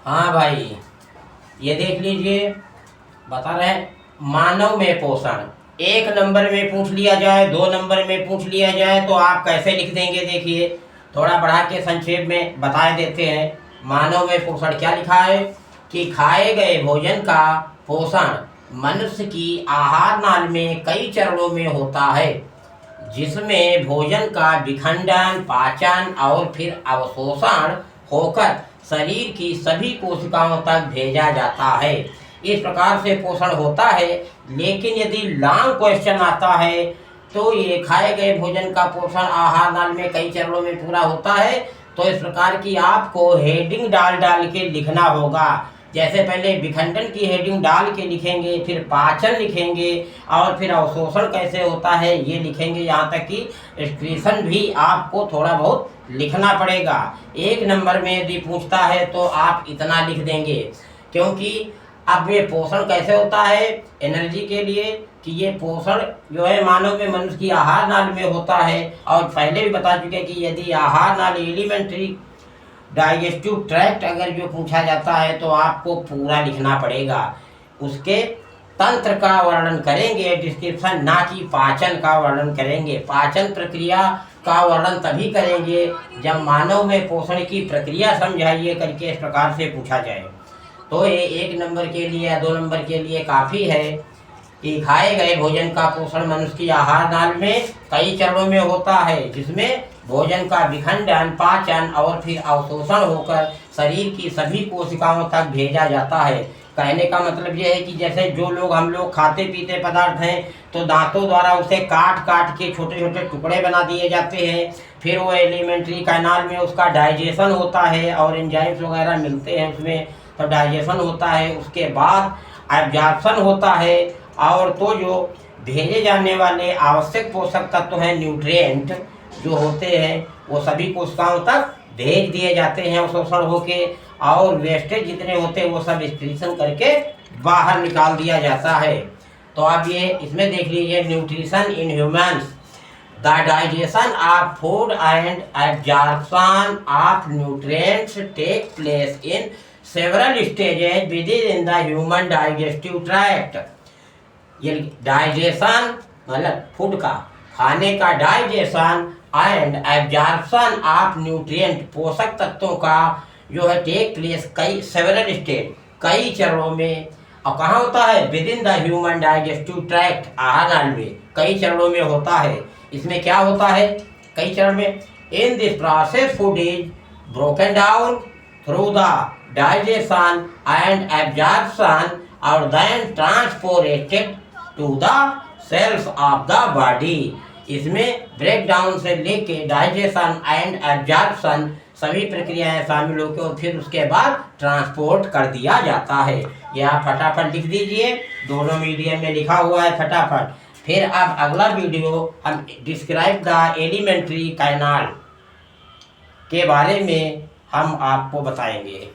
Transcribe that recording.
हाँ भाई, ये देख लीजिए, बता रहे हैं मानव में पोषण। एक नंबर में पूछ लिया जाए, दो नंबर में पूछ लिया जाए तो आप कैसे लिख देंगे? देखिए, थोड़ा बढ़ा के संक्षेप में बता देते हैं। मानव में पोषण क्या लिखा है कि खाए गए भोजन का पोषण मनुष्य की आहार नाल में कई चरणों में होता है, जिसमें भोजन का विखंडन, पाचन और फिर अवशोषण होकर शरीर की सभी कोशिकाओं तक भेजा जाता है। इस प्रकार से पोषण होता है। लेकिन यदि लॉन्ग क्वेश्चन आता है तो ये खाए गए भोजन का पोषण आहार नाल में कई चरणों में पूरा होता है, तो इस प्रकार की आपको हेडिंग डाल डाल के लिखना होगा। जैसे पहले विखंडन की हेडिंग डाल के लिखेंगे, फिर पाचन लिखेंगे और फिर अवशोषण कैसे होता है ये लिखेंगे। यहाँ तक कि एक्सप्रेशन भी आपको थोड़ा बहुत लिखना पड़ेगा। एक नंबर में यदि पूछता है तो आप इतना लिख देंगे, क्योंकि अब ये पोषण कैसे होता है एनर्जी के लिए, कि ये पोषण जो है मानव में मनुष्य की आहार नाल में होता है। और पहले भी बता चुके कि यदि आहार नाल एलिमेंट्री डाइजेस्टिव ट्रैक्ट अगर जो पूछा जाता है तो आपको पूरा लिखना पड़ेगा। उसके तंत्र का वर्णन करेंगे डिस्क्रिप्शन, ना कि पाचन का वर्णन करेंगे। पाचन प्रक्रिया का वर्णन तभी करेंगे जब मानव में पोषण की प्रक्रिया समझाइए करके इस प्रकार से पूछा जाए। तो ये एक नंबर के लिए या दो नंबर के लिए काफ़ी है कि खाए गए भोजन का पोषण मनुष्य की आहार नाल में कई चरणों में होता है, जिसमें भोजन का विखंडन, पाचन और फिर अवशोषण होकर शरीर की सभी कोशिकाओं तक भेजा जाता है। कहने का मतलब यह है कि जैसे जो लोग हम लोग खाते पीते पदार्थ हैं तो दांतों द्वारा उसे काट काट के छोटे छोटे टुकड़े बना दिए जाते हैं, फिर वो एलिमेंट्री कैनाल में उसका डाइजेशन होता है और एंजाइम्स वगैरह मिलते हैं उसमें, तो डाइजेशन होता है। उसके बाद एब्जॉर्प्शन होता है, और तो जो भेजे जाने वाले आवश्यक पोषक तत्व हैं, न्यूट्रिएंट जो होते हैं, वो सभी कोशिकाओं तक भेज दिए जाते हैं अवशोषण होके, और वेस्टेज जितने होते हैं वो सब एक्सक्रीशन करके बाहर निकाल दिया जाता है। तो अब ये इसमें देख लीजिए, nutrition in humans, the digestion of food and absorption of nutrients take place in several stages within the human digestive tract. ये डाइजेशन मतलब फूड का, खाने का digestion and absorption of nutrient पोषक तत्वों का जो है टेक प्लेस कई सेवरल स्टेज, कई चरणों में। और कहाँ होता है? Within the human digestive tract, आहार नाल में कई चरणों में होता है। इसमें क्या होता है कई चरण में? In this process food is broken down through the digestion and absorption और then transported to the cells of the body. इसमें ब्रेक डाउन से लेके डाइजेशन एंड एब्जॉर्प्शन सभी प्रक्रियाएं शामिल होकर और फिर उसके बाद ट्रांसपोर्ट कर दिया जाता है। यह आप फटाफट लिख दीजिए, दोनों मीडियम में लिखा हुआ है फटाफट। फिर अब अगला वीडियो हम डिस्क्राइब द एलिमेंट्री कैनाल के बारे में हम आपको बताएंगे।